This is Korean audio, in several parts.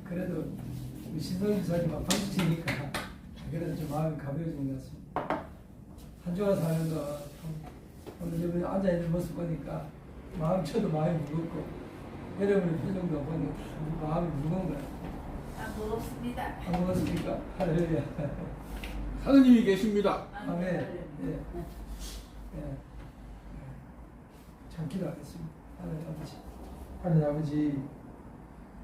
그래도 우리 신동 집사님 막 박수 치니까 그래도 좀 마음이 가벼워지는 것 같습니다. 한 주간 살면서 오늘 여러분이 앉아있는 모습 보니까 저도 마음이 무겁고 여러분의 표정도 보니까 마음이 무거운 거예요. 안 무겁습니다. 안 무겁습니까? 할렐루야. 하느님이 계십니다. 아멘. 예. 예. 참 기도하겠습니다. 하나님 아버지,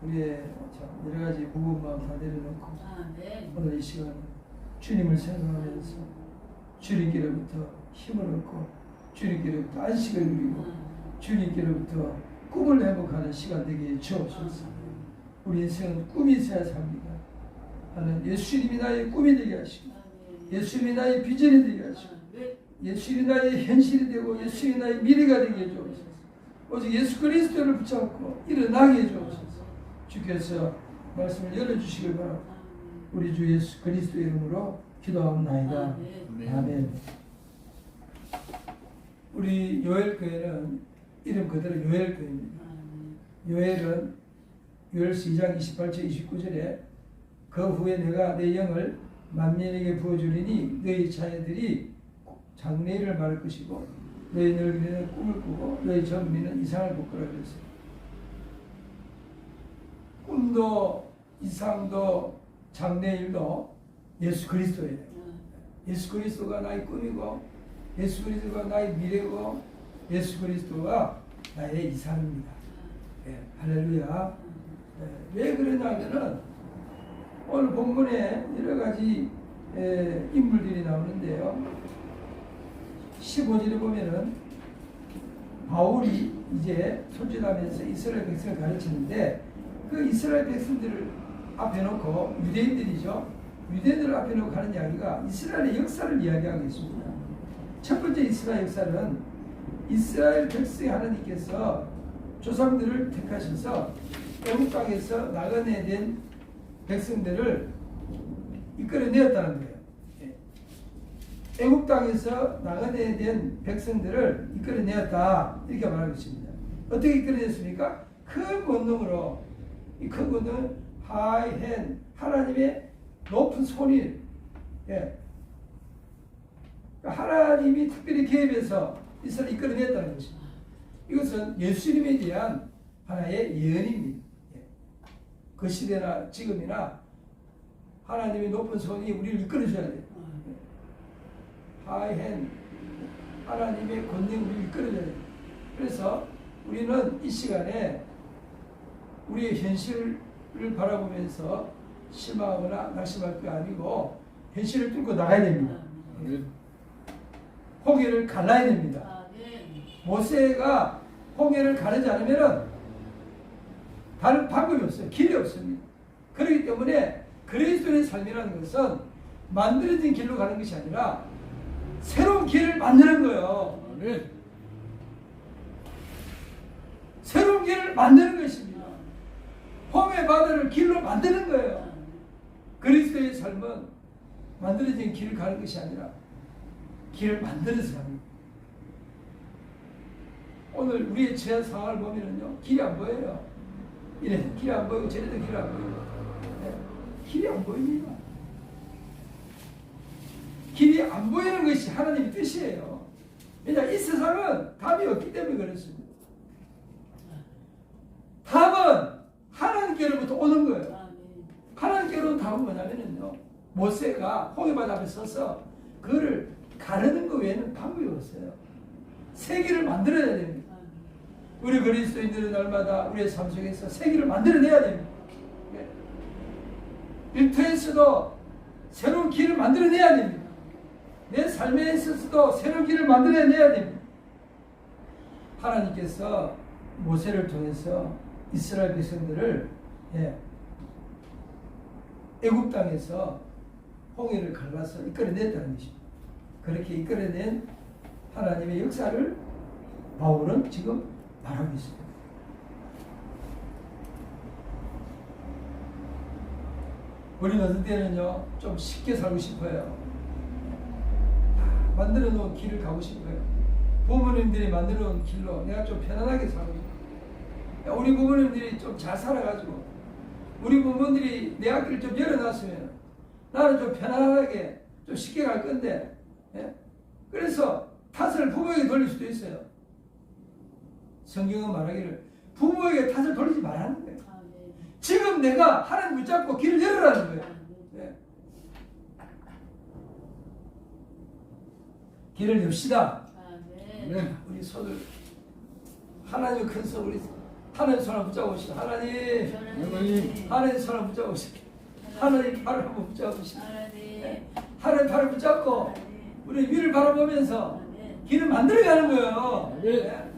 우리의 참 여러 가지 무거운 마음 다 내려놓고 네. 오늘 이 시간 주님을 생각하면서 주님께로부터 힘을 얻고 주님께로부터 안식을 누리고 주님께로부터 꿈을 회복하는 시간 되게 주옵소서. 우리 인생은 꿈이 있어야 삽니다. 하는 예수님이 나의 꿈이 되게 하시고 예수님이 나의 비전이 되게 하시고 예수님이 나의 현실이 되고 예수님이 나의 미래가 되게 해주옵소서. 오직 예수 그리스도를 붙잡고 일어나게 해주옵소서. 주께서 말씀을 열어주시길 바랍니다. 우리 주 예수 그리스도의 이름으로 기도하옵나이다. 아멘. 우리 요엘교회는 이름 그대로 요엘교회입니다. 요엘은 요엘서 2장 28절 29절에 그 후에 내가 내 영을 만민에게 부어주리니 너희 자녀들이 장래일을 말할 것이고 너희 늙은이는 꿈을 꾸고 너희 젊은이는 이상을 볼 거라 그랬어요. 꿈도 이상도 장래일도 예수 그리스도예요. 예수 그리스도가 나의 꿈이고 예수 그리스도가 나의 미래고 예수 그리스도가 나의 이상입니다. 예, 할렐루야. 예, 왜 그러냐면은 오늘 본문에 여러 가지 인물들이 나오는데요. 15절에 보면은 바울이 이제 소집하면서 이스라엘 백성을 가르치는데 그 이스라엘 백성들을 앞에 놓고 유대인들이죠. 유대인들을 앞에 놓고 하는 이야기가 이스라엘의 역사를 이야기하고 있습니다. 첫 번째 이스라엘 역사는 이스라엘 백성의 하나님께서 조상들을 택하셔서 애국 땅에서 나그네된 백성들을 이끌어내었다는 거예요. 애국 땅에서 나그네된 백성들을 이끌어내었다 이렇게 말하고 있습니다. 어떻게 이끌어냈습니까? 큰 권능으로 이 큰 권능은 하이헨 하나님의 높은 손이 하나님이 특별히 개입해서 이스라엘을 이끌어냈다는 것입니다. 이것은 예수님에 대한 하나의 예언입니다. 그 시대나 지금이나 하나님의 높은 손이 우리를 이끌어줘야 돼요. 하이헨 하나님의 권능이 우리를 이끌어줘야 돼요. 그래서 우리는 이 시간에 우리의 현실을 바라보면서 실망하거나 낙심할 게 아니고 현실을 뚫고 나가야 됩니다. 홍해를 갈라야 됩니다. 모세가 홍해를 가르지 않으면 다른 방법이 없어요. 길이 없습니다. 그렇기 때문에 그리스도의 삶이라는 것은 만들어진 길로 가는 것이 아니라 새로운 길을 만드는 거예요. 새로운 길을 만드는 것입니다. 홍해 바다를 길로 만드는 거예요. 그리스도의 삶은 만들어진 길을 가는 것이 아니라 길을 만들어서 가는 거예요. 오늘 우리의 제 상황을 보면은요, 길이 안 보여요. 이래 길이 안 보이고 저래도 길이 안 보이고, 길이 안 보입니다. 길이 안 보이는 것이 하나님의 뜻이에요. 왜냐, 이 세상은 답이 없기 때문에 그렇습니다. 답은 하나님께로부터 오는 거예요. 하나님께로 답은 뭐냐면요, 모세가 홍해바다 앞에 서서 그를 가르는 것 외에는 방법이 없어요. 세계를 만들어야 됩니다. 우리 그리스도인들은 날마다 우리의 삶 속에서 세계를 만들어내야 됩니다. 일터에서도 새로운 길을 만들어내야 됩니다. 내 삶에 있어서도 새로운 길을 만들어내야 됩니다. 하나님께서 모세를 통해서 이스라엘 백성들을 애굽 땅에서 홍해를 갈라서 이끌어냈다는 것입니다. 그렇게 이끌어낸 하나님의 역사를 바울은 지금 말하고 있습니다. 우리는 어떤 때는요, 좀 쉽게 살고 싶어요. 만들어 놓은 길을 가고 싶어요. 부모님들이 만들어 놓은 길로 내가 좀 편안하게 살고 싶어요. 우리 부모님들이 좀 잘 살아가지고 우리 부모들이 내 앞길을 좀 열어놨으면 나는 좀 편안하게 좀 쉽게 갈 건데, 예? 그래서 탓을 부모에게 돌릴 수도 있어요. 성경은 말하기를 부모에게 탓을 돌리지 말라는 거예요. 아멘. 지금 내가 하나님 붙잡고 길을 열어라는 거예요. 예. 길을 엽시다. 아멘. 아멘. 우리 손을 하나님 큰 손, 우리 하나님 손을 붙잡으시다. 하나님, 하나님 손을 붙잡으시다. 하나님 발을 한번 붙잡으시다. 하나님. 하나님 발을 붙잡고 하나님. 우리 위를 바라보면서 아멘. 길을 만들어가는 거예요. 네. 예.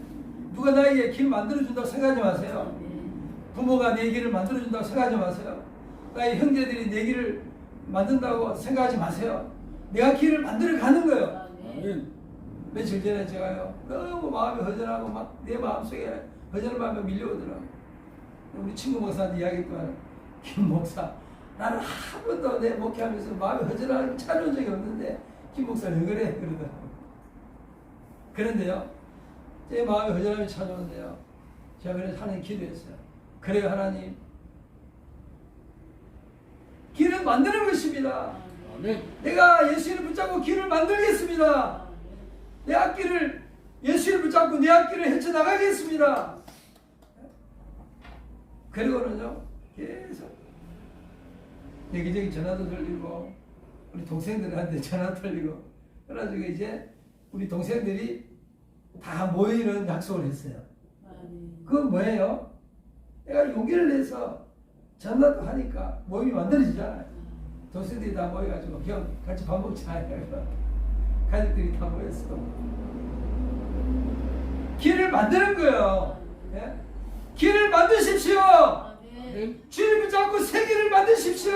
누가 나에게 길 만들어준다고 생각하지 마세요. 아멘. 부모가 내 길을 만들어준다고 생각하지 마세요. 나의 형제들이 내 길을 만든다고 생각하지 마세요. 내가 길을 만들어가는 거예요. 아멘. 아멘. 며칠 전에 제가요, 너무 마음이 허전하고 막 내 마음속에 허전한 마음이 밀려오더라고요. 우리 친구 목사한테 이야기했더니, 김 목사, 나는 한 번도 내 목회하면서 마음이 허전하게 찾아온 적이 없는데 김 목사 왜 그래? 그러더라고요. 그런데요, 제 마음이 허전함이 찾아오는데요, 제가 그래서 하나님 기도했어요. 그래요, 하나님, 길을 만드는 것입니다. 아멘. 내가 예수를 붙잡고 길을 만들겠습니다. 내 앞길을, 예수를 붙잡고 내 앞길을 헤쳐나가겠습니다. 그리고는요, 계속 여기저기 전화도 돌리고 우리 동생들한테 전화 돌리고 그래가지고 이제 우리 동생들이 다 모이는 약속을 했어요. 아멘. 그건 뭐예요? 내가 용기를 내서 전화도 하니까 모임이 만들어지잖아요. 동생들이 다 모여가지고 형 같이 밥 먹자. 가족들이 다 모였어. 길을 만드는 거예요. 예? 길을 만드십시오. 아멘. 주님 붙잡고 세계를 만드십시오.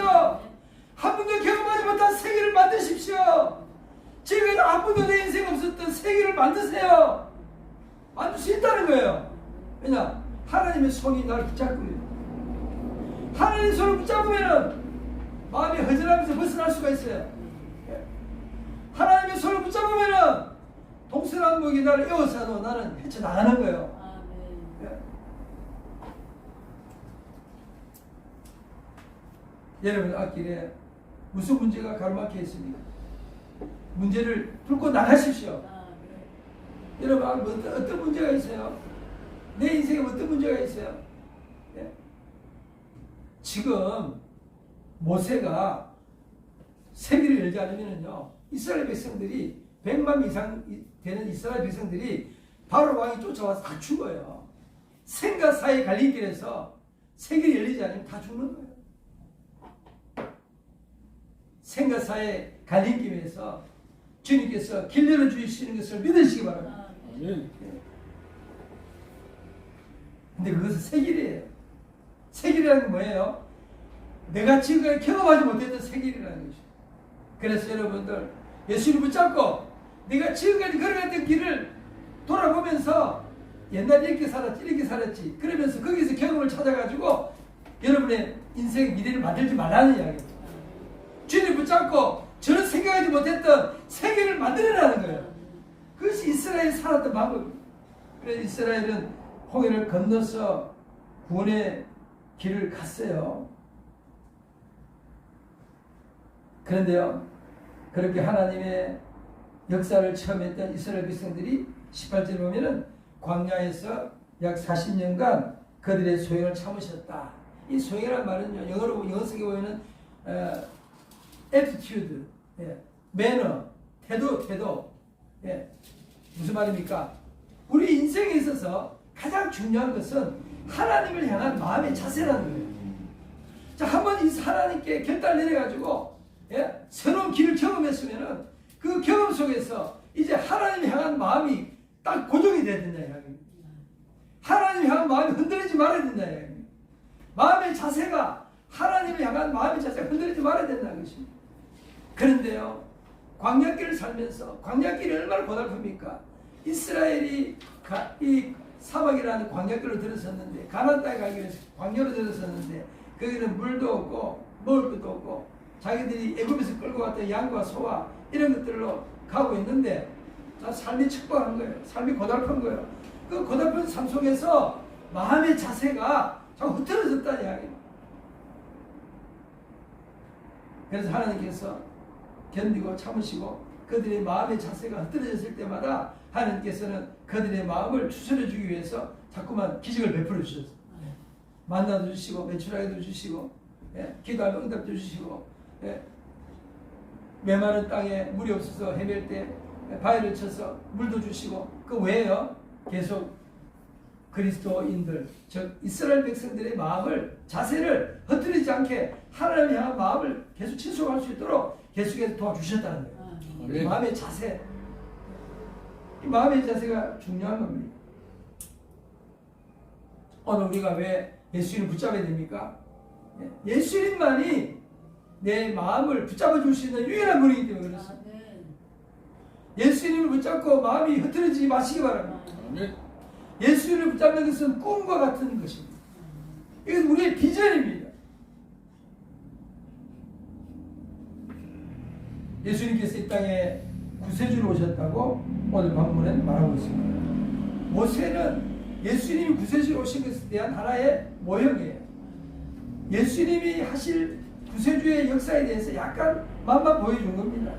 한 번도 경험하지 못한 세계를 만드십시오. 지금 한 번도 내 인생 없었던 세계를 만드세요. 만들 수 있다는 거예요. 왜냐? 하나님의 손이 나를 붙잡고요. 하나님의 손을 붙잡으면 마음이 허전하면서 벗어날 수가 있어요. 하나님의 손을 붙잡으면 동서남북이 나를 에워싸도 나는 헤쳐나가는 거예요. 아멘. 여러분 앞길에 무슨 문제가 가로막혀 있습니까? 문제를 풀고 나가십시오. 아멘. 여러분 어떤 문제가 있어요? 내 인생에 어떤 문제가 있어요? 예? 지금 모세가 세계를 열지 않으면요 이스라엘 백성들이 100만 이상 되는 이스라엘 백성들이 바로 왕이 쫓아와서 다 죽어요. 생과 사의 갈림길에서 세계를 열리지 않으면 다 죽는 거예요. 생과 사의 갈림길에서 주님께서 길 열어주시는 것을 믿으시기 바랍니다. 아멘. 근데 그것은 세길이에요. 세길이라는 건 뭐예요? 내가 지금까지 경험하지 못했던 세길이라는 것이죠. 그래서 여러분들 예수를 붙잡고 내가 지금까지 걸어갔던 길을 돌아보면서 옛날에 이렇게 살았지 이렇게 살았지 그러면서 거기서 경험을 찾아가지고 여러분의 인생 미래를 만들지 말라는 이야기입니다. 주님 붙잡고 저는 생각하지 못했던 세계를 만들어라는 거예요. 그것이 이스라엘이 살았던 방법입니다. 그래서 이스라엘은 홍해를 건너서 구원의 길을 갔어요. 그런데요, 그렇게 하나님의 역사를 처음 했던 이스라엘 백성들이 18절에 보면은 광야에서 약 40년간 그들의 소행을 참으셨다. 이 소행이라는 말은요, 영어 속에 보면은 attitude, 예, 매너, 태도, 예, 무슨 말입니까? 우리 인생에 있어서 가장 중요한 것은 하나님을 향한 마음의 자세라는 거예요. 자, 한번 이 하나님께 결단을 내려가지고, 예, 새로운 길을 경험했으면은 그 경험 속에서 이제 하나님을 향한 마음이 딱 고정이 돼야 된다 이야기입니다. 하나님을 향한 마음이 흔들리지 말아야 된다 이야기입니다. 마음의 자세가 하나님을 향한 마음의 자세가 흔들리지 말아야 된다는 것입니다. 그런데요, 광야길을 살면서 광야길이 얼마나 고달픕니까? 이스라엘이 이 사막이라는 광야길로 들어섰는데 가나안 땅에 가기 위해서 광야로 들어섰는데 거기는 물도 없고 먹을 것도 없고 자기들이 애굽에서 끌고 왔던 양과 소와 이런 것들로 가고 있는데 다 삶이 척박한 거예요. 삶이 고달픈 거예요. 그 고달픈 삶 속에서 마음의 자세가 자꾸 흐트러졌다는 이야기입니다. 그래서 하나님께서 견디고 참으시고 그들의 마음의 자세가 흩어졌을 때마다 하나님께서는 그들의 마음을 추스려 주기 위해서 자꾸만 기적을 베풀어 주셨어요. 만나도 주시고 매출하게도 주시고 기도하면 응답도 주시고 메마른 땅에 물이 없어서 헤맬 때 바위를 쳐서 물도 주시고 그 외에요 계속 그리스도인들 즉 이스라엘 백성들의 마음을 자세를 흩어지지 않게 하나님을 향한 마음을 계속 친속할 수 있도록 계속해서 도와주셨다는 거예요. 아멘. 마음의 자세, 이 마음의 자세가 중요한 겁니다. 오늘 우리가 왜 예수님을 붙잡아야 됩니까? 예수님만이 내 마음을 붙잡아 줄 수 있는 유일한 분이기 때문에 그렇습니다. 예수님을 붙잡고 마음이 흐트러지지 마시기 바랍니다. 아멘. 예수님을 붙잡는 것은 꿈과 같은 것입니다. 이것은 우리의 비전입니다. 예수님께서 이 땅에 구세주로 오셨다고 오늘 본문에 말하고 있습니다. 모세는 예수님이 구세주로 오신 것에 대한 하나의 모형이에요. 예수님이 하실 구세주의 역사에 대해서 약간 맛만 보여준 겁니다.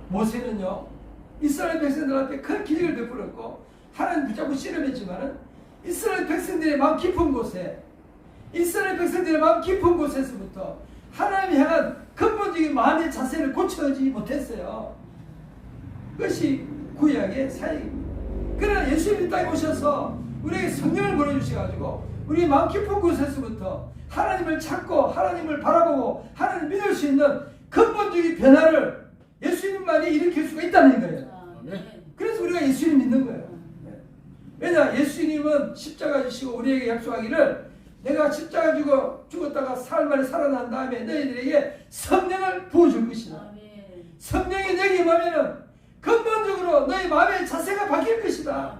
모세는요 이스라엘 백성들 앞에 큰 기적을 베풀었고 하나님 붙잡고 씨름했지만은 이스라엘 백성들의 마음 깊은 곳에 이스라엘 백성들의 마음 깊은 곳에서부터 하나님 향한 근본적인 마음의 자세를 고쳐지 못했어요. 그것이 구약의 사역입니다. 그러나 예수님이 이 땅에 오셔서 우리에게 성령을 보내주셔가지고 우리 마음 깊은 곳에서부터 하나님을 찾고 하나님을 바라보고 하나님을 믿을 수 있는 근본적인 변화를 예수님만이 일으킬 수가 있다는 거예요. 그래서 우리가 예수님 믿는 거예요. 왜냐 예수님은 십자가 지시고 우리에게 약속하기를 내가 십자가 지고 죽었다가 사흘 만에 살아난 다음에 너희들에게 성령을 부어줄 것이다. 성령이 내게 임하면은 근본적으로 너희 마음의 자세가 바뀔 것이다.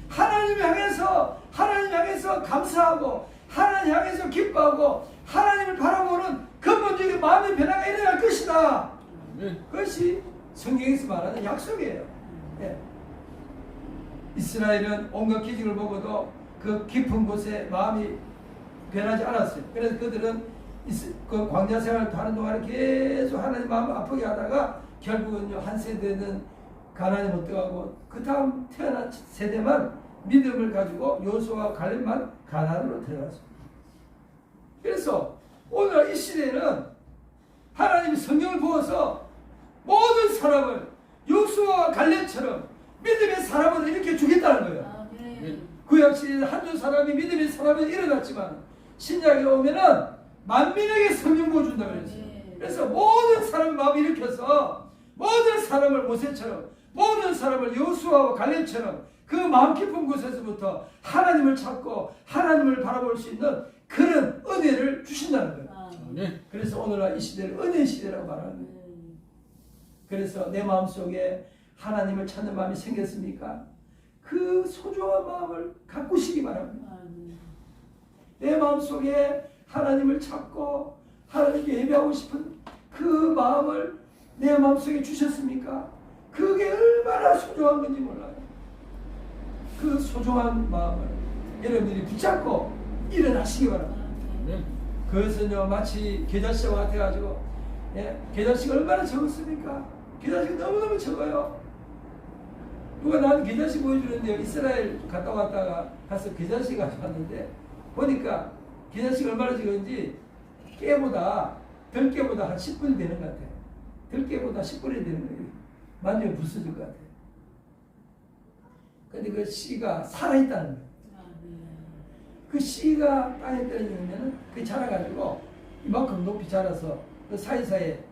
하나님을 향해서 감사하고 하나님 향해서 기뻐하고 하나님을 바라보는 근본적인 마음의 변화가 일어날 것이다. 그것이 성경에서 말하는 약속이에요. 이스라엘은 온갖 기적을 보고도 그 깊은 곳에 마음이 변하지 않았어요. 그래서 그들은 그 광야 생활을 하는 동안에 계속 하나님 마음을 아프게 하다가 결국은 한 세대는 가나안에 못 들어가고 그 다음 태어난 세대만 믿음을 가지고 여호수아와 갈렙만 가나안으로 들어갔습니다. 그래서 오늘 이 시대는 하나님이 성령을 부어서 모든 사람을 여호수아와 갈렙처럼 믿음의 사람으로 이렇게 주겠다는 거예요. 구약 시대에 한두 사람이 믿음의 사람으로 일어났지만 신약에 오면은 만민에게 성령 부어준다 그랬어요. 그래서 모든 사람 마음을 일으켜서 모든 사람을 모세처럼 모든 사람을 여호수아와 갈렙처럼 그 마음 깊은 곳에서부터 하나님을 찾고 하나님을 바라볼 수 있는 그런 은혜를 주신다는 거예요. 그래서 오늘날 이 시대를 은혜 시대라고 말하는 거예요. 그래서 내 마음속에 하나님을 찾는 마음이 생겼습니까? 그 소중한 마음을 가꾸시기 바랍니다. 내 마음속에 하나님을 찾고 하나님께 예배하고 싶은 그 마음을 내 마음속에 주셨습니까? 그게 얼마나 소중한 건지 몰라요. 그 소중한 마음을 여러분들이 붙잡고 일어나시기 바랍니다. 그것은요 마치 계좌시와 같아가지고 계좌시가 얼마나 적었습니까? 계좌시가 너무너무 적어요. 누가 나한테 계좌시 보여주는데요. 이스라엘 갔다 왔다가 가서 계좌시 가져왔는데 보니까 계좌시가 얼마나 적은지 들깨보다 한 10분이 되는 것 같아요. 들깨보다 10분이 되는 거예요. 만지면 부서질 것 같아요. 근데 그 씨가 살아있다는 거예요. 그 씨가 땅에 떨어지면 그게 자라가지고 이만큼 높이 자라서 그 사이사이에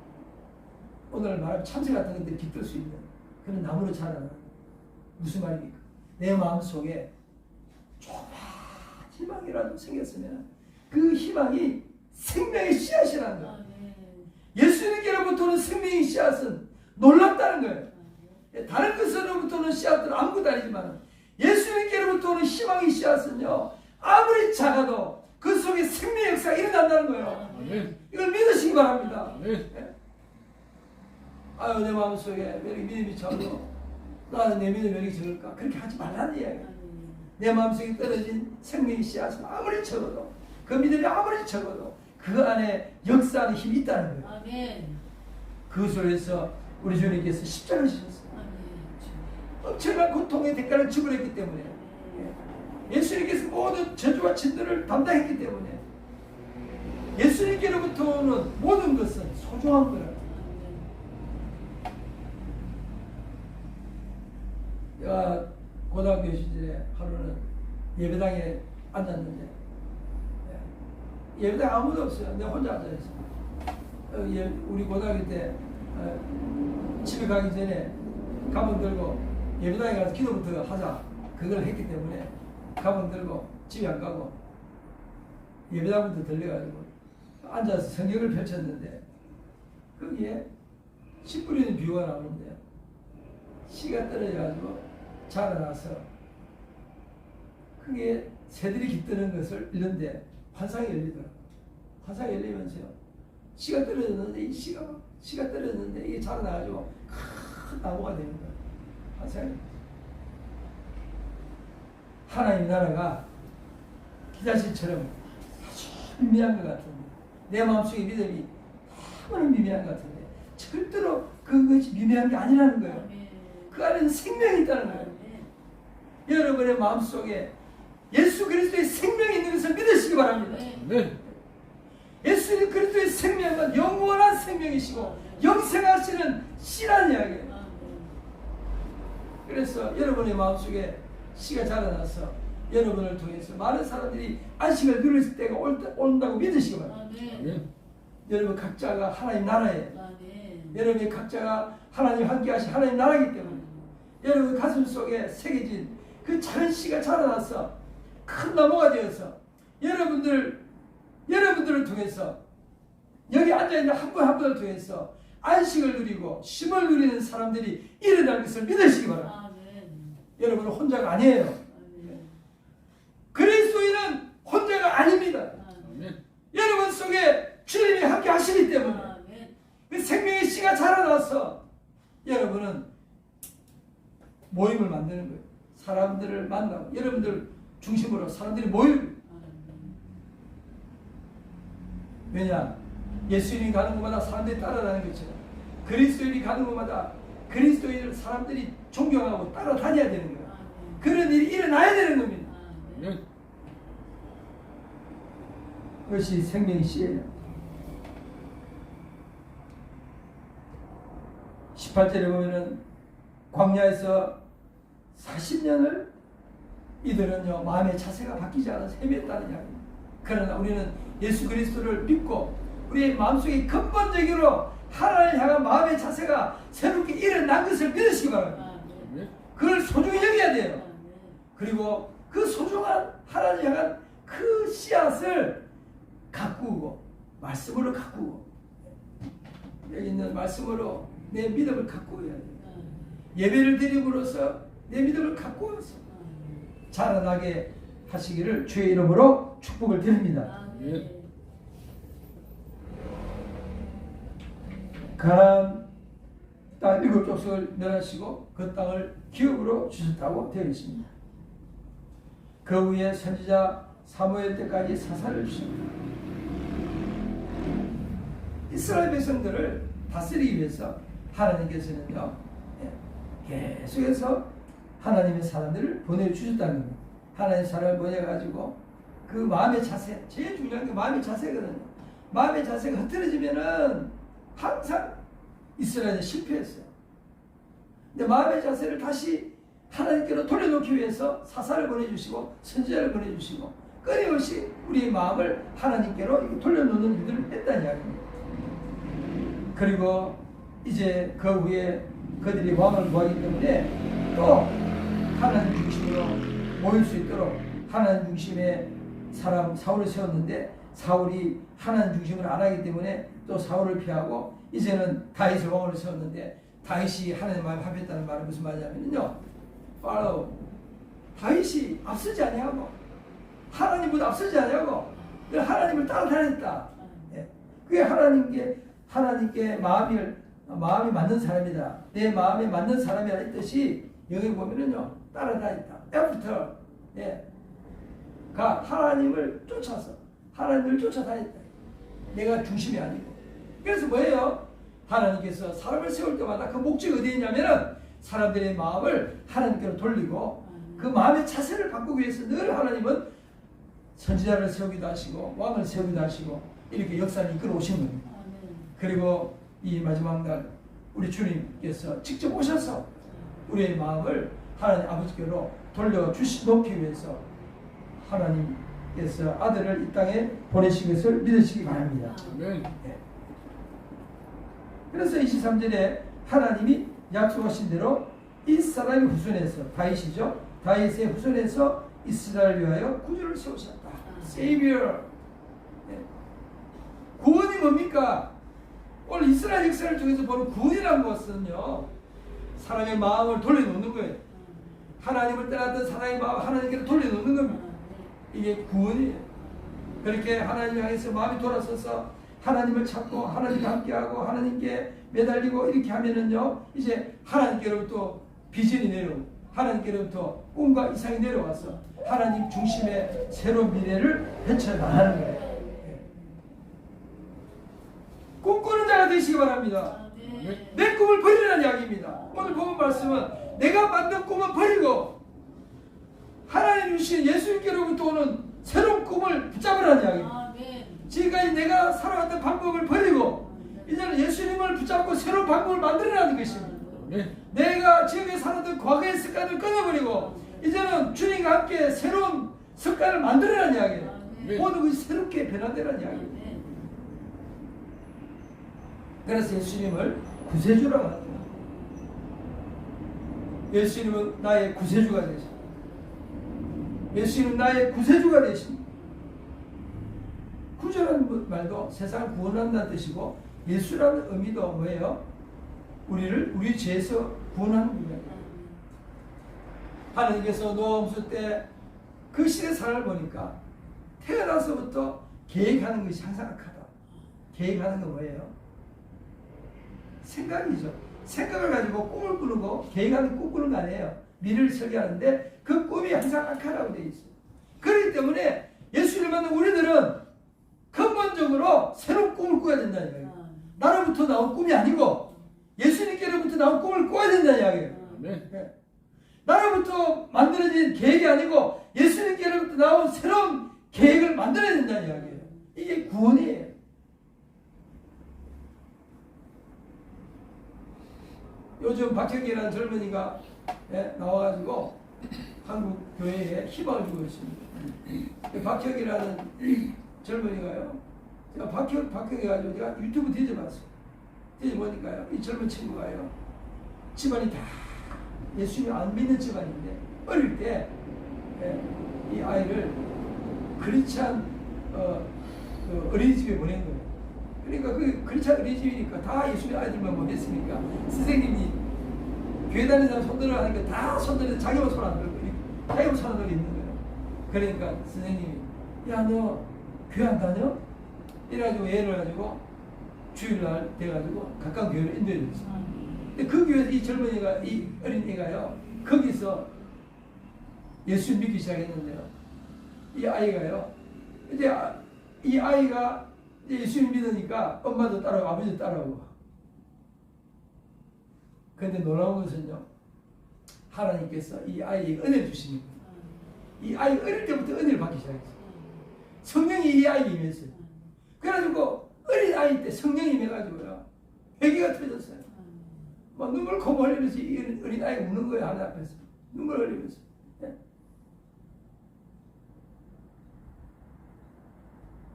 오늘 말하면 참새 같은 것들이 깃들 수 있는 그런 나무로 자라는 무슨 말입니까? 내 마음속에 조그만 희망이라도 생겼으면 그 희망이 생명의 씨앗이라는 거예요. 예수님께로부터는 생명의 씨앗은 놀랍다는 거예요. 다른 것으로부터는 씨앗들은 아무것도 아니지만 예수님께로부터는 희망의 씨앗은요 아무리 작아도 그 속에 생명의 역사가 일어난다는 거예요. 이걸 믿으시기 바랍니다. 아유 내 마음속에 왜 이렇게 믿음이 적어? 나는 내 믿음이 왜 이렇게 적을까? 그렇게 하지 말라는 이야기예요. 내 마음속에 떨어진 생명의 씨앗은 아무리 적어도 그 믿음이 아무리 적어도 그 안에 역사하는 힘이 있다는 거예요. 아멘. 그것으로 해서 우리 주님께서 십자가를 지셨어요. 아멘. 엄청난 고통의 대가를 지불했기 때문에 예수님께서 모든 저주와 진노를 담당했기 때문에 예수님께로부터 오는 모든 것은 소중한 거라. 내가 고등학교 시절에 하루는 예배당에 앉았는데 예배당 아무도 없어요. 내가 혼자 앉아있어. 우리 고등학교 때 집에 가기 전에 가방 들고 예배당에 가서 기도부터 하자 그걸 했기 때문에 가방 들고 집에 안 가고 예배당부터 들려가지고 앉아서 성경을 펼쳤는데 거기에 씨 뿌리는 비유가 나오는데 씨가 떨어져가지고 자라나서 그게 새들이 깃드는 것을 읽는데 환상이 열리더라고요. 환상이 열리면서요. 씨가 떨어졌는데 이 씨가 떨어졌는데 이게 자라나가지고 큰 나무가 되는 거예요. 환상이. 하나님 나라가 기다실처럼 아주 미미한 것 같은데 내 마음속에 믿음이 너무나 미미한 것 같은데 절대로 그것이 미미한 게 아니라는 거예요. 그 안에는 생명이 있다는 거예요. 여러분의 마음속에 예수 그리스도의 생명이 있는 것을 믿으시기 바랍니다. 네. 예수 그리스도의 생명은 영원한 생명이시고 영생하시는 씨라는 이야기예요. 그래서 여러분의 마음속에 씨가 자라나서 여러분을 통해서 많은 사람들이 안식을 누릴 때가 온다고 믿으시기 바랍니다. 네. 여러분 각자가 하나님 나라에 여러분의 각자가 하나님 함께 하신 하나님 나라이기 때문에 여러분 가슴 속에 새겨진 그 작은 씨가 자라나서 큰 나무가 되어서 여러분들을 통해서 여기 앉아있는 한 분 한 분을 통해서 안식을 누리고 쉼을 누리는 사람들이 일어날 것을 믿으시기 바랍니다. 여러분은 혼자가 아니에요. 그리스도인은 혼자가 아닙니다. 여러분 속에 주님이 함께 하시기 때문에 그 생명의 씨가 자라나서 여러분은 모임을 만드는 거예요. 사람들을 만나고 여러분들 중심으로 사람들이 모이고 왜냐? 예수님이 가는 곳마다 사람들이 따라다니는 것처럼 그리스도인이 가는 곳마다 그리스도인을 사람들이 존경하고 따라다녀야 되는 거예요. 그런 일이 일어나야 되는 겁니다. 그것이 생명의 씨예요. 18절에 보면은 광야에서 40년을 이들은요 마음의 자세가 바뀌지 않아서 헤맸다는 이야기입니다. 그러나 우리는 예수 그리스도를 믿고 우리의 마음속에 근본적으로 하나님을 향한 마음의 자세가 새롭게 일어난 것을 믿으시기 바랍니다. 그걸 소중히 여겨야 돼요. 그리고 그 소중한 하나님을 향한 그 씨앗을 가꾸고 말씀으로 가꾸고 여기 있는 말씀으로 내 믿음을 가꾸어야 돼요. 예배를 드림으로써 내 믿음을 가꾸어서 자라나게 하시기를 주의 이름으로 축복을 드립니다. 가나안 땅 7족속을 멸하시고 그 땅을 기업으로 주셨다고 되어 있습니다. 그 후에 선지자 사무엘 때까지 사사를 주십니다. 이스라엘 백성들을 다스리기 위해서 하나님께서는요 계속해서 하나님의 사람들을 보내주셨다는 겁니다. 하나님의 사람을 보내가지고 그 마음의 자세, 제일 중요한 게 마음의 자세거든요. 마음의 자세가 흐트러지면은 항상 이스라엘은 실패했어요. 근데 마음의 자세를 다시 하나님께로 돌려놓기 위해서 사사를 보내주시고 선지자를 보내주시고 끊임없이 우리의 마음을 하나님께로 돌려놓는 일들을 했다는 이야기입니다. 그리고 이제 그 후에 그들이 왕을 구하기 때문에 또 하나님 중심으로 모일 수 있도록 하나님 중심의 사람 사울을 세웠는데 사울이 하나님 중심으로 안 하기 때문에 또 사울을 피하고 이제는 다윗을 왕으로 세웠는데 다윗이 하나님 마음에 합했다는 말은 무슨 말이냐면요 팔로우 다윗이 앞서지 아니하고 하나님보다 앞서지 아니하고 늘 하나님을 따라다녔다. 예. 그게 하나님께 마음이 맞는 사람이다. 내 마음에 맞는 사람이라는 뜻이 여기 보면은요 따라다녔다. 애프터 하나님을 쫓아서 하나님을 쫓아다녔다. 내가 중심이 아니고. 그래서 뭐예요? 하나님께서 사람을 세울 때마다 그 목적이 어디에 있냐면은 사람들의 마음을 하나님께로 돌리고 그 마음의 자세를 바꾸기 위해서 늘 하나님은 선지자를 세우기도 하시고 왕을 세우기도 하시고 이렇게 역사를 이끌어 오신 겁니다. 그리고 이 마지막 날 우리 주님께서 직접 오셔서 우리의 마음을 하나님 아버지께로 놓기 위해서 하나님께서 아들을 이 땅에 보내신 것을 믿으시기 바랍니다. 아멘. 네. 그래서 23절에 하나님이 약속하신 대로 이스라엘 후손에서 다윗이죠. 다윗의 후손에서 이스라엘을 위하여 구주를 세우셨다. Savior. 네. 구원이 뭡니까? 오늘 이스라엘 역사를 통해서 보는 구원이라는 것은요, 사람의 마음을 돌려놓는 거예요. 하나님을 떠났던 사람의 마음 하나님께로 돌려놓는 겁니다. 이게 구원이에요. 그렇게 하나님 향해서 마음이 돌아서서 하나님을 찾고 하나님과 함께하고 하나님께 매달리고 이렇게 하면은요, 이제 하나님께로부터 비전이 내려오고 하나님께로부터 꿈과 이상이 내려와서 하나님 중심의 새로운 미래를 헤쳐나가는 거예요. 꿈꾸는 자가 되시기 바랍니다. 내 꿈을 버리라는 이야기입니다. 오늘 본 말씀은 내가 만든 꿈은 버리고 하나님 주신 예수님께로부터 오는 새로운 꿈을 붙잡으라는 이야기입니다. 지금까지 내가 살아왔던 방법을 버리고 이제는 예수님을 붙잡고 새로운 방법을 만들어라는 것입니다. 내가 지금까지 살았던 과거의 습관을 끊어버리고 이제는 주님과 함께 새로운 습관을 만들어라는 이야기예요. 모든 것이 새롭게 변화되라는 이야기입니다. 그래서 예수님을 구세주라고 합니다. 예수님은 나의 구세주가 되십니다. 예수님은 나의 구세주가 되십니다. 구주라는 말도 세상을 구원한다는 뜻이고 예수라는 의미도 뭐예요? 우리를 우리 죄에서 구원하는 분이에요. 하나님께서 노아 홍수 때 그 시대 상황을 보니까 태어나서부터 계획하는 것이 항상 악하다. 계획하는 건 뭐예요? 생각이죠. 생각을 가지고 꿈을 꾸는 거, 계획하는 꿈 꾸는 거 아니에요. 미래를 설계하는데 그 꿈이 항상 악하다고 되어 있어요. 그렇기 때문에 예수를 만난 우리들은 근본적으로 새로운 꿈을 꿔야 된다는 이야기예요. 나로부터 나온 꿈이 아니고 예수님께로부터 나온 꿈을 꿔야 된다는 이야기예요. 네. 나로부터 만들어진 계획이 아니고 예수님께로부터 나온 새로운 계획을 만들어야 된다는 이야기예요. 이게 구원이에요. 요즘 박혁기라는 젊은이가 나와가지고 한국 교회에 희망을 주고 있습니다. 박혁이라는 젊은이가요, 제가 박혁해가지고 제가 유튜브 뒤져봤어요. 뒤져보니까요, 이 젊은 친구가요, 집안이 다 예수님 안 믿는 집안인데 어릴 때 이 아이를 크리스찬 어린이집에 보낸 거예요. 그러니까 그 크리스찬 어린이집이니까 다 예수님 아이들만 보냈으니까 선생님이 교회 다니는 사람 손들어 하니까 다 손들어 자기만 손 안 들고 자기만 손 안 들고 있는 거예요. 그러니까 선생님이 야 너 교회 안 다녀? 이래가지고 얘를 가지고 주일날 돼가지고 가까운 교회를 인도해 줬어요. 근데 그 교회에서 이 젊은이가 이 어린이가요 거기서 예수 믿기 시작했는데요. 이 아이가요 이제 이 아이가 예수님 믿으니까 엄마도 따라오고 아버지도 따라오고. 그런데 놀라운 것은요, 하나님께서 이 아이에게 은혜를 주시는 거예요. 이 아이 어릴 때부터 은혜를 받기 시작했어요. 성령이 이 아이에게 임했어요. 그래가지고 어린 아이 때 성령이 임해가지고요 회개가 터졌어요. 막 눈물 콧물 흘리면서 이 어린 아이가 우는 거예요. 하나님 앞에서 눈물 흘리면서.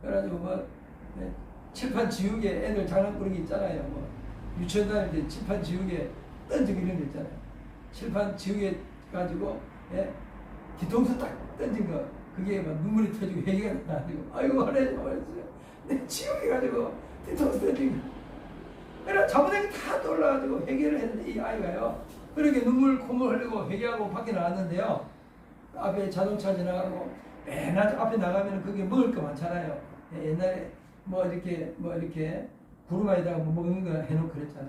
그래가지고 뭐 칠판 지우개 애들 장난꾸러기 있잖아요. 뭐 유치원 다닐 때 칠판 지우개 던지고 이런 거 있잖아요. 칠판 지우개 가지고 뒤통수 딱 던진 거 그게 막 눈물이 터지고 회개가 나가지고 아이고 하나님 말했어요. 내 지우개 가지고 뒤통수 던진 거. 그래 자본행이 다 떠올라가지고 회개를 했는데 이 아이가요. 그렇게 눈물 콧물 흘리고 회개하고 밖에 나왔는데요. 앞에 자동차 지나가고 맨날 앞에 나가면 그게 먹을 거 많잖아요. 옛날에 뭐 이렇게 구루마에다가 뭐 먹는 거 해놓고 그랬잖아.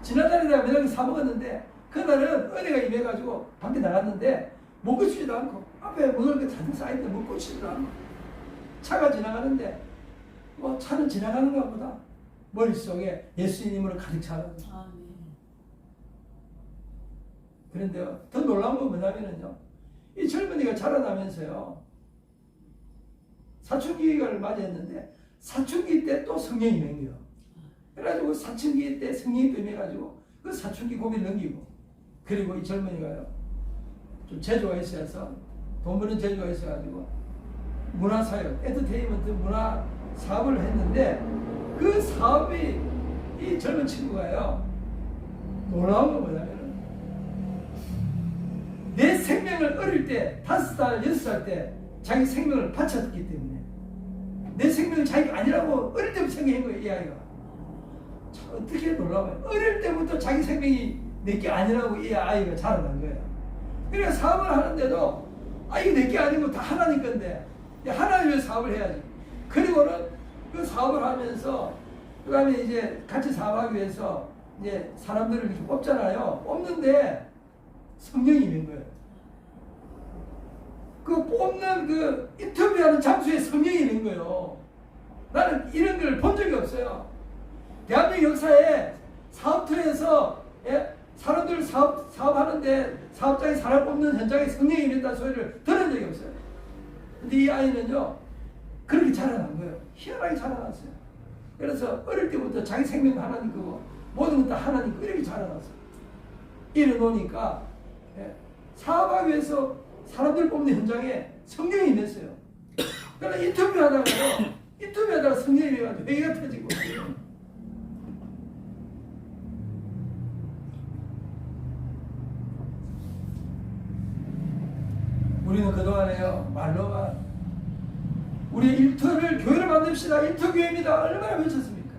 지나다니다가 맨날 사 먹었는데 그날은 은혜가 임해가지고 밖에 나갔는데 먹고 싶지도 않고 앞에 먹을 거 잔뜩 쌓여있는데 먹고 싶지도 않고 차가 지나가는데 뭐 차는 지나가는가 보다 머릿속에 예수님으로 가득 차는 거예요. 아멘. 그런데 더 놀라운 건 뭐냐면요, 이 젊은이가 자라나면서요 사춘기를 맞이했는데 사춘기 때 또 성령이 맹겨. 그래가지고 사춘기 때 성령이 임해가지고 그 사춘기 고비를 넘기고, 그리고 이 젊은이가요 좀 재주가 있어서 돈 버는 재주가 있어가지고 문화사역, 엔터테인먼트 문화 사업을 했는데 그 사업이 이 젊은 친구가요 놀라운 건 뭐냐면 내 생명을 어릴 때 5살, 6살 때 자기 생명을 바쳤기 때문에 내 생명이 자기가 아니라고 어릴 때부터 생각한 거예요. 이 아이가 참 어떻게 놀라워요. 어릴 때부터 자기 생명이 내게 아니라고 이 아이가 자라난 거예요. 그러니까 사업을 하는데도 이거 내게 아니고 다 하나님 건데 하나님 위해 사업을 해야지. 그리고는 그 사업을 하면서 그 다음에 이제 같이 사업하기 위해서 이제 사람들을 이렇게 뽑잖아요. 뽑는데 성령이 있는 거예요. 그 뽑는 그 인터뷰하는 장소에 성령이 있는 거예요. 나는 이런 걸 본 적이 없어요. 대한민국 역사에 사업터에서 사람들 사업하는데 사업장에 사람 뽑는 현장에 성령이 있다는 소리를 들은 적이 없어요. 근데 이 아이는요 그렇게 자라난 거예요. 희한하게 자라났어요. 그래서 어릴 때부터 자기 생명 하나님 거고 모든 것 다 하나님 거 이렇게 자라났어요. 이래 놓으니까 사업하기 위해서 사람들 뽑는 현장에 성령이 임했어요. 그러니까 인터뷰하다가 성령이 임해가지고 회의가 터지고. 우리는 그동안에요 말로만 우리 일터를 교회를 만듭시다. 일터교회입니다. 얼마나 외쳤습니까?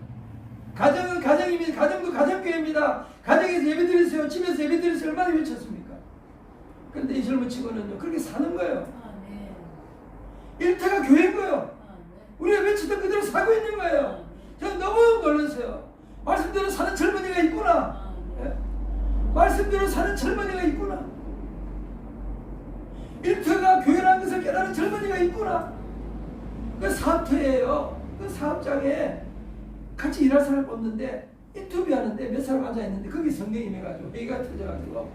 가정은 가정입니다. 가정도 가정교회입니다. 가정에서 예배드리세요. 집에서 예배드리세요. 얼마나 외쳤습니까? 그런데 이 젊은 친구는요 그렇게 사는 거예요. 아멘. 일터가 교회인 거예요. 아멘. 우리가 외치던 그대로 살고 있는 거예요. 저는 너무 놀랐어요. 말씀대로 사는 젊은이가 있구나. 예? 말씀대로 사는 젊은이가 있구나. 일터가 교회라는 것을 깨달은 젊은이가 있구나. 그 사업터예요. 그 사업장에 같이 일할 사람을 뽑는데 인터뷰하는데 몇 사람 앉아있는데 거기 성경이 임해가지고 회의가 터져가지고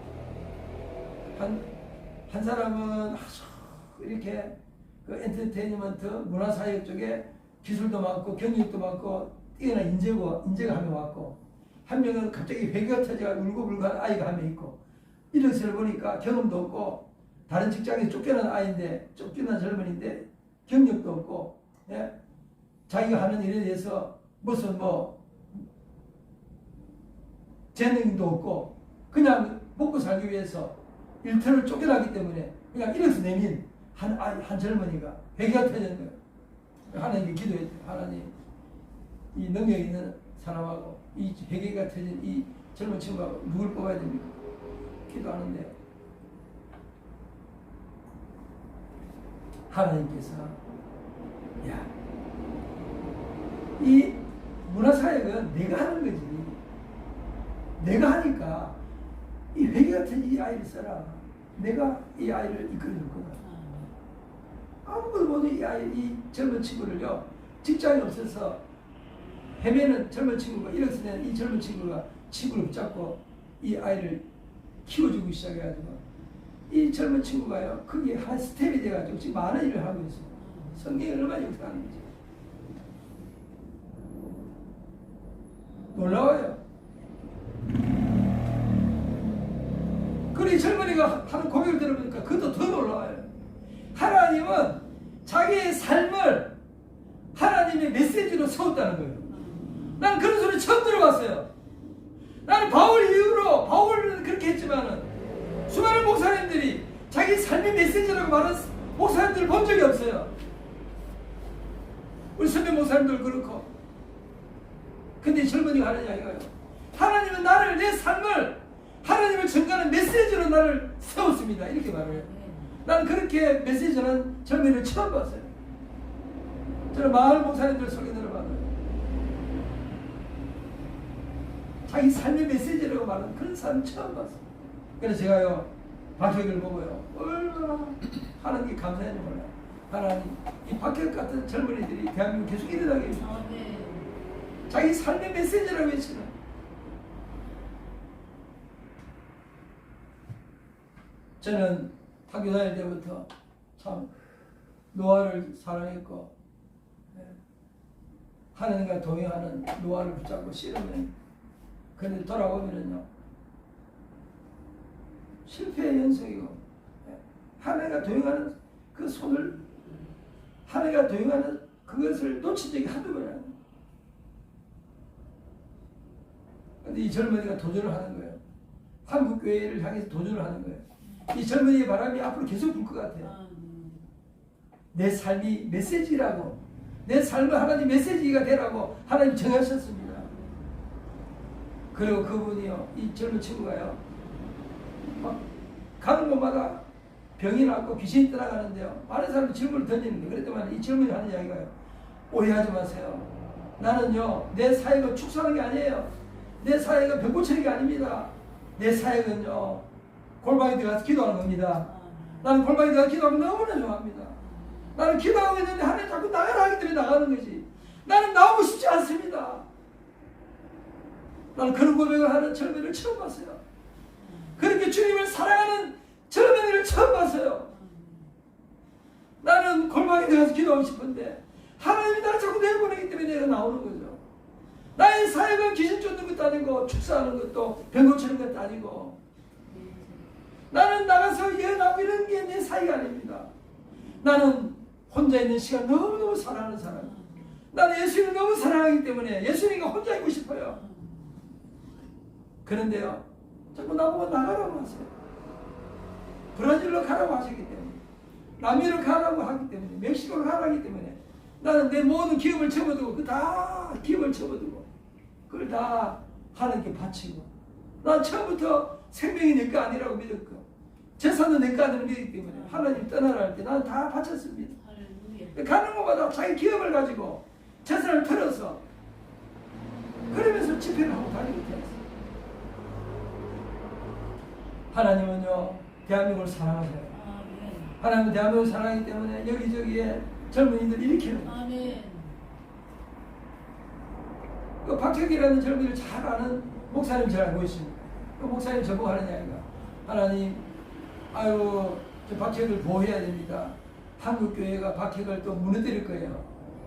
한 사람은 아주 이렇게 그 엔터테인먼트 문화사역 쪽에 기술도 많고 경력도 많고 뛰어난 인재가 한 명 왔고, 한 명은 갑자기 회의가 터져가지고 울고불고 한 아이가 한 명 있고, 이런 것을 보니까 경험도 없고 다른 직장에서 쫓겨난 아이인데 쫓겨난 젊은이인데 경력도 없고, 예? 자기가 하는 일에 대해서 무슨 재능도 없고 그냥 먹고 살기 위해서 일터를 쫓겨나기 때문에 그냥 이래서 내민 한 젊은이가 회개가 터진 거예요. 하나님께 기도했죠. 하나님, 이 능력 있는 사람하고 이 회개가 터진 이 젊은 친구하고 누굴 뽑아야 됩니까? 기도하는데 하나님께서 이 문화사역은 내가 하는 거지. 내가 하니까 이 회개 같은 이 아이를 써라. 내가 이 아이를 이끌어줄 거다. 아무것도 모르는 이 젊은 친구를요, 직장이 없어서 헤매는 젊은 친구가 일어서는 이 젊은 친구가 친구를 붙잡고 이 아이를 키워주고 시작해가지고 이 젊은 친구가요 그게 한 스텝이 돼가지고 지금 많은 일을 하고 있어요. 성경이 얼마나 역사하는지 놀라워요. 그리 젊은이가 하는 고백을 들어보니까 그것도 더 놀라워요. 하나님은 자기의 삶을 하나님의 메시지로 세웠다는 거예요. 난 그런 소리 처음 들어봤어요. 나는 바울 이후로, 바울은 그렇게 했지만은 수많은 목사님들이 자기 삶의 메시지라고 말하는 목사님들을 본 적이 없어요. 우리 선배 목사님들 그렇고. 근데 이 젊은이가 하는 이야기가요, 하나님은 나를, 내 삶을 하나님을 전가하는 메시지로 나를 세웠습니다. 이렇게 말해요. 난 그렇게 메시지는 젊은이를 처음 봤어요. 저는 많은 목사님들 소개 들어봤어요. 자기 삶의 메시지라고 말하는 그런 사람 처음 봤어요. 그래서 제가요 박효기를 보고요 얼마나 하나님께 감사했는지 몰라요. 하나님 이 박혁 같은 젊은이들이 대한민국 계속 일어나게 해주시고 아멘. 자기 삶의 메시지라고 외치는 저는 학교 다닐 때부터 참 노아를 사랑했고 하나님과 동행하는 노아를 붙잡고 씨름을 그런데 돌아오면은요 실패의 연속이고 하나님과 동행하는 그 손을 하나님과 동행하는 그것을 놓친 적이 한두 번이 아니에요. 그런데 이 젊은이가 도전을 하는 거예요. 한국교회를 향해서 도전을 하는 거예요. 이 젊은이의 바람이 앞으로 계속 불 것 같아요. 내 삶이 메시지라고 내 삶을 하나님 메시지가 되라고 하나님 정하셨습니다. 그리고 그분이요 이 젊은 친구가요 막 가는 곳마다 병이 났고 귀신이 떠나가는데요 많은 사람들이 질문을 던지는 거예요. 그랬더니 이 젊은이 하는 이야기가요 오해하지 마세요. 나는요 내 사역은 축사하는 게 아니에요. 내 사역은 병 고치는 게 아닙니다. 내 사역은요 골방에 들어가서 기도하는 겁니다. 나는 골방에 들어가서 기도하면 너무나 좋아합니다. 나는 기도하고 있는데 하나님 자꾸 나가라 하기 때문에 나가는 거지. 나는 나오고 싶지 않습니다. 나는 그런 고백을 하는 젊은이를 처음 봤어요. 그렇게 주님을 사랑하는 젊은이를 처음 봤어요. 나는 골방에 들어가서 기도하고 싶은데 하나님이 나를 자꾸 내보내기 때문에 내가 나오는 거죠. 나의 사역은 귀신 쫓는 것도 아니고 축사하는 것도 병 고치는 것도 아니고 나는 나가서 예언하고 이런 게 내 사역이 아닙니다. 나는 혼자 있는 시간 너무너무 사랑하는 사람. 나는 예수님을 너무 사랑하기 때문에 예수님과 혼자 있고 싶어요. 그런데요 자꾸 나보고 나가라고 하세요. 브라질로 가라고 하시기 때문에 남미로 가라고 하기 때문에 멕시코로 가라고 하기 때문에 나는 내 모든 기업을 접어두고 그 다 기업을 접어두고 그걸 다 하나님께 바치고 난 처음부터 생명이 내 거 아니라고 믿었고 재산도 내 거 아니라고 믿기 때문에 하나님 떠나라 할 때 나는 다 바쳤습니다. 가는 곳마다 자기 기업을 가지고 재산을 털어서 그러면서 집회를 하고 다니고 있어요. 하나님은요 대한민국을 사랑하세요. 하나님은 대한민국을 사랑하기 때문에 여기저기에 젊은이들 일으키는 아멘. 그 박혁이라는 젊은이를 잘 아는 목사님 잘 알고 있습니다. 그 목사님 저보고 하는 이야기가 하나님 아이고 저 박혁을 보호해야 됩니다. 한국교회가 박혁을 또 무너뜨릴 거예요.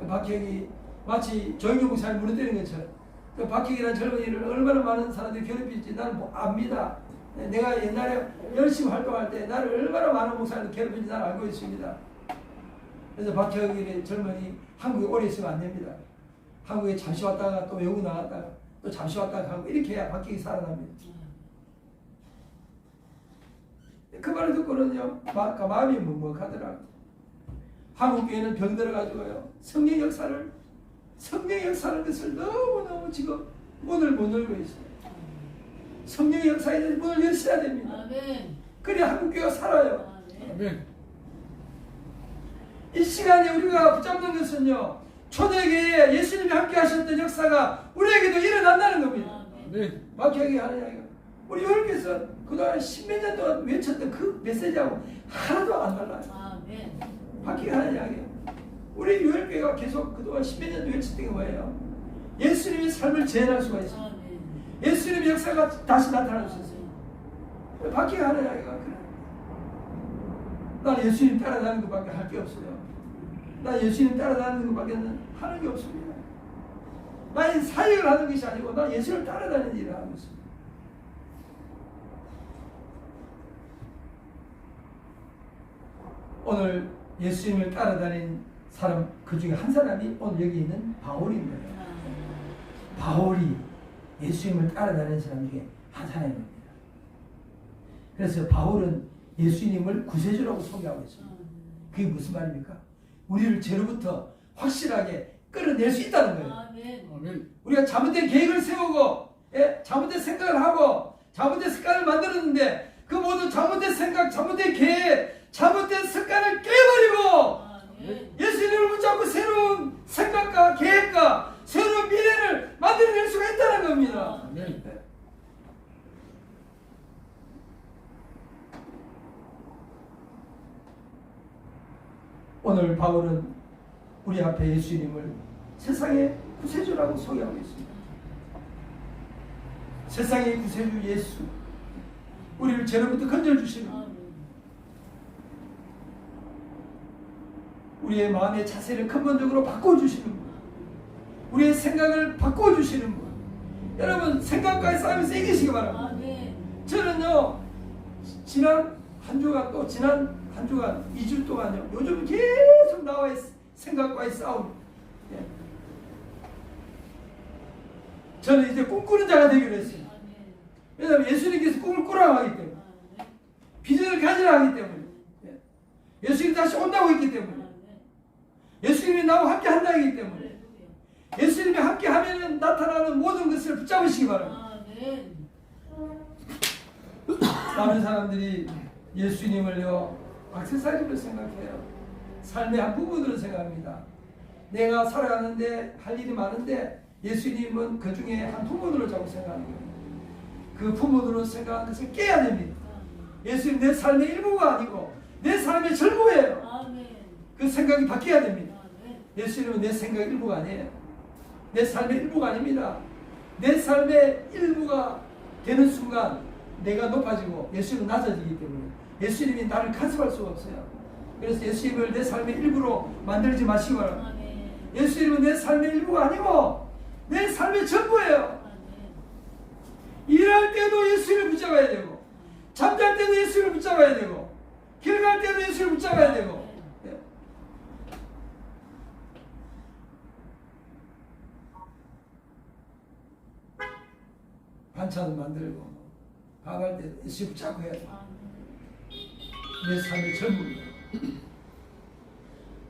박혁이 마치 조영규 목사를 무너뜨리는 것처럼 그 박혁이라는 젊은이를 얼마나 많은 사람들이 괴롭힐지 나는 압니다. 내가 옛날에 열심히 활동할 때 나를 얼마나 많은 목사들이 괴롭힌지 나는 알고 있습니다. 그래서 박혁이의 젊은이 한국에 오래 있으면 안 됩니다. 한국에 잠시 왔다가 또 외국 나갔다가 또 잠시 왔다가 하고 이렇게 해야 박혁이 살아납니다. 그 말을 듣고는요 마음이 먹먹하더라고요. 한국교회는 병들어가지고요 성령 역사를 것을 너무너무 지금 문을 못 열고 있어요. 성령의 역사에 대해서 문을 열어야 됩니다. 아멘. 그래야 한국교회가 살아요. 아멘. 이 시간에 우리가 붙잡는 것은요 초대교회에 예수님이 함께 하셨던 역사가 우리에게도 일어난다는 겁니다. 아멘. 박혁이 하는 이야기가 우리 여러분께서 그동안 10몇 년 동안 외쳤던 그 메시지하고 하나도 안 달라요. 아멘. 박혁이 하는 이야기예요. 우리 유혈교회가 계속 그동안 10몇 년 외쳤던 게 뭐예요? 예수님의 삶을 재현할 수가 있어요. 아멘. 예수님의 역사가 다시 나타날 수 있어요. 박혁이 하는 이야기가 그래. 나는 예수님 따라다니는 것밖에 할 게 없어요. 나 예수님 따라다니는 것밖에는 하는 게 없습니다. 나의 사역을 하는 것이 아니고 나 예수를 따라다니는 일을 하고 있습니다. 오늘 예수님을 따라다닌 사람 그 중에 한 사람이 오늘 여기 있는 바울인 거예요. 바울이 예수님을 따라다니는 사람 중에 한 사람입니다. 그래서 바울은 예수님을 구세주라고 소개하고 있습니다. 그게 무슨 말입니까? 우리를 죄로부터 확실하게 끌어낼 수 있다는 거예요. 아멘. 아멘. 우리가 잘못된 계획을 세우고 잘못된 생각을 하고 잘못된 습관을 만들었는데 그 모든 잘못된 생각, 잘못된 계획, 잘못된 습관을 깨버리고 아멘. 예수님을 붙잡고 새로운 생각과 계획과 새로운 미래를 만들어낼 수가 있다는 겁니다. 아멘. 오늘 바울은 우리 앞에 예수님을 세상의 구세주라고 소개하고 있습니다. 세상의 구세주 예수, 우리를 죄로부터 건져주시는 분, 우리의 마음의 자세를 근본적으로 바꿔주시는 분, 우리의 생각을 바꿔주시는 분. 여러분, 생각과의 싸움이 세계시기 바랍니다. 저는요, 지난 한 주간, 또 지난 한 주간, 2주 동안요, 요즘 계속 나와의 생각과의 싸움. 예. 저는 이제 꿈꾸는 자가 되기로 했어요. 왜냐하면 예수님께서 꿈을 꾸라고 하기 때문에, 비전을 가지라 하기 때문에, 예. 예수님이 다시 온다고 했기 때문에, 예수님이 나와 함께 한다기 때문에, 예수님이 함께 하면 나타나는 모든 것을 붙잡으시기 바랍니다. 많은 사람들이 예수님을요, 액세서리로 생각해요. 삶의 한 부분으로 생각합니다. 내가 살아가는데 할 일이 많은데 예수님은 그 중에 한 부분으로 자꾸 생각하는 거예요. 그 부분으로 생각하는 것을 깨야 됩니다. 예수님 내 삶의 일부가 아니고 내 삶의 전부예요. 그 생각이 바뀌어야 됩니다. 예수님은 내 생각의 일부가 아니에요. 내 삶의 일부가 아닙니다. 내 삶의 일부가 되는 순간 내가 높아지고 예수님은 낮아지기 때문에 예수님이 나를 간섭할 수가 없어요. 그래서 예수님을 내 삶의 일부로 만들지 마시기 바랍니다. 예수님은 내 삶의 일부가 아니고 내 삶의 전부예요. 일할 때도 예수님을 붙잡아야 되고, 잠잘 때도 예수님을 붙잡아야 되고, 길 갈 때도 예수님을 붙잡아야 되고. 네. 반찬을 만들고 밥할 때도 예수님을 붙잡고 해야 돼. 내 삶의 전부입니다.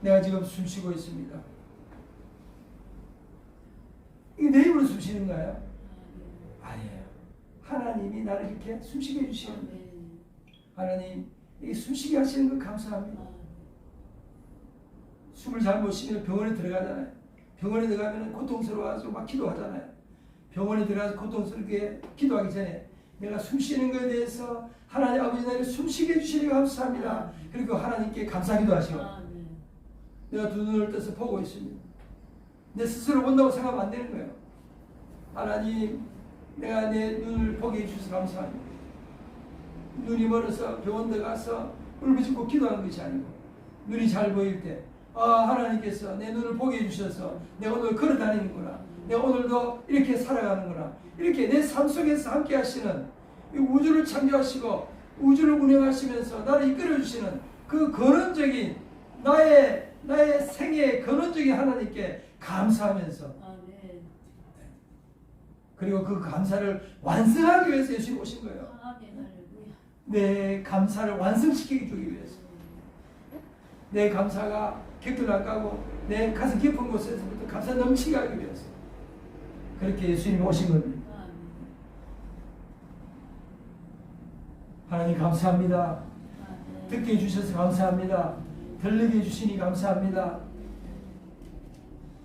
내가 지금 숨 쉬고 있습니다. 이게 내 힘으로 숨 쉬는 거예요? 아니에요. 하나님이 나를 이렇게 숨쉬게 해주시는 거예요. 하나님, 이 숨쉬게 하시는 거 감사합니다. 숨을 잘 못 쉬면 병원에 들어가잖아요. 병원에 들어가면 고통스러워서 막 기도하잖아요. 병원에 들어가서 고통스럽게 기도하기 전에 내가 숨 쉬는 것에 대해서 하나님 아버지 나를 숨쉬게 해주시니 감사합니다. 그리고 하나님께 감사기도 하시고, 내가 두 눈을 떠서 보고 있습니다. 내 스스로 본다고 생각하면 안 되는 거예요. 하나님, 내가 내 눈을 보게 해주셔서 감사합니다. 눈이 멀어서 병원 들어가서 울부짖고 기도하는 것이 아니고, 눈이 잘 보일 때, 아, 하나님께서 내 눈을 보게 해주셔서 내가 오늘 걸어 다니는구나, 내가 오늘도 이렇게 살아가는구나, 이렇게 내 삶 속에서 함께 하시는, 이 우주를 창조하시고 우주를 운영하시면서 나를 이끌어 주시는 그 근원적인 나의 생애의 근원적인 하나님께 감사하면서, 그리고 그 감사를 완성하기 위해서 예수님 오신 거예요. 내 감사를 완성시키기 주기 위해서, 내 감사가 객들 안 가고 내 가슴 깊은 곳에서부터 감사 넘치게 하기 위해서 그렇게 예수님이 오신 겁니다. 하나님 감사합니다. 듣게 해주셔서 감사합니다. 들리게 해주시니 감사합니다.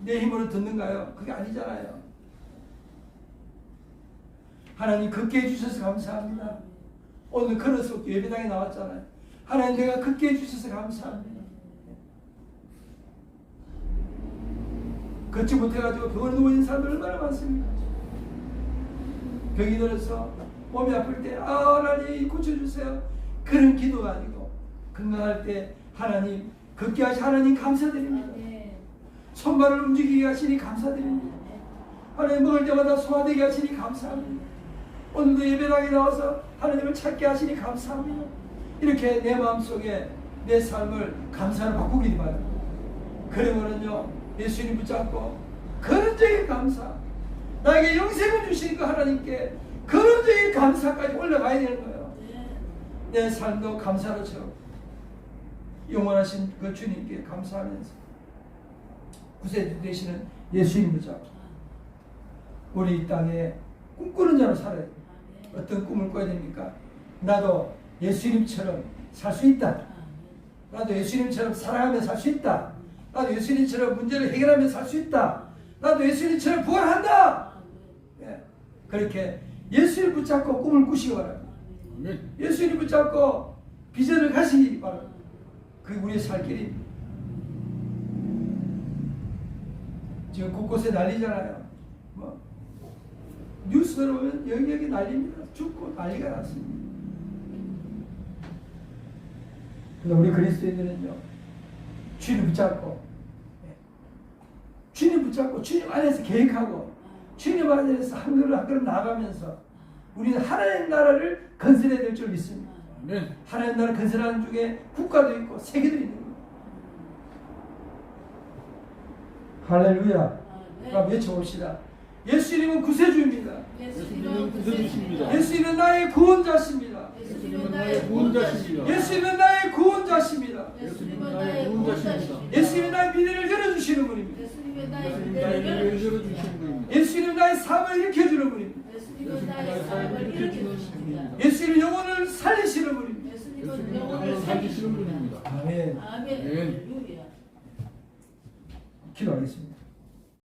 내 힘으로 듣는가요? 그게 아니잖아요. 하나님 걷게 해주셔서 감사합니다. 오늘 걸어서 예배당에 나왔잖아요. 하나님 내가 걷게 해주셔서 감사합니다. 걷지 못해가지고 병원에 누워있는 사람들 얼마나 많습니까? 병이 들어서 몸이 아플 때 하나님 고쳐주세요. 그런 기도가 아니고, 건강할 때 하나님 걷게 하시 하나님 감사드립니다. 손발을 움직이게 하시니 감사드립니다. 하나님 먹을 때마다 소화되게 하시니 감사합니다. 오늘도 예배당에 나와서 하나님을 찾게 하시니 감사합니다. 이렇게 내 마음속에 내 삶을 감사로 바꾸기를 바랍니다. 그러면은요, 예수님 붙잡고 근원적인 감사, 나에게 영생을 주신 그 하나님께 근원적인 감사까지 올라가야 되는 거예요. 내 삶도 감사로 채우고 영원하신 그 주님께 감사하면서 구세주 되시는 예수님 붙잡고 우리 이 땅에 꿈꾸는 자로 살아야 돼요. 어떤 꿈을 꿔야 됩니까? 나도 예수님처럼 살 수 있다. 나도 예수님처럼 살아가며 살 수 있다. 나도 예수님처럼 문제를 해결하며 살 수 있다. 나도 예수님처럼 부활한다. 예. 그렇게 예수님 붙잡고 꿈을 꾸시기 바랍니다. 예수님 붙잡고 비전을 가시기 바랍니다. 그게 우리의 살 길입니다. 지금 곳곳에 난리잖아요. 뭐 뉴스 들어보면 여기 난립니다. 죽고 난리가 났습니다. 그러나 우리 그리스도인들은요, 주님 붙잡고, 주님 붙잡고 주님 안에서 계획하고 주님 안에서 한 걸음 한 걸음 나아가면서 우리는 하나님 나라를 건설해야 될 줄 믿습니다. 아멘. 하나님 나라 건설하는 중에 국가도 있고 세계도 있는 거예요. 할렐루야. 그럼 외쳐봅시다. 예수님은 구세주입니다. 예수님은 구세주십니다. 예수님은 나의 구원자십니다. 예수님은 나의 구원자십니다. 예수님은 나의 구원자십니다. 예수님은 나의 구원자십니다. 예수님이 나의 미래를 열어주시는 분입니다. 예수님은 나의 나의 미래를 미래를 열어주시는 열어주시는 분입니다. 예수님은 나의 삶을 일으켜주는 분입니다. 예수님은 나의 삶을 일으켜주십니다. 예수님은 영혼을 살리시는 분입니다. 예수님은 영혼을 살리시는 살리시는 분입니다. 아멘. 아멘. 할렐루야. 기도하겠습니다.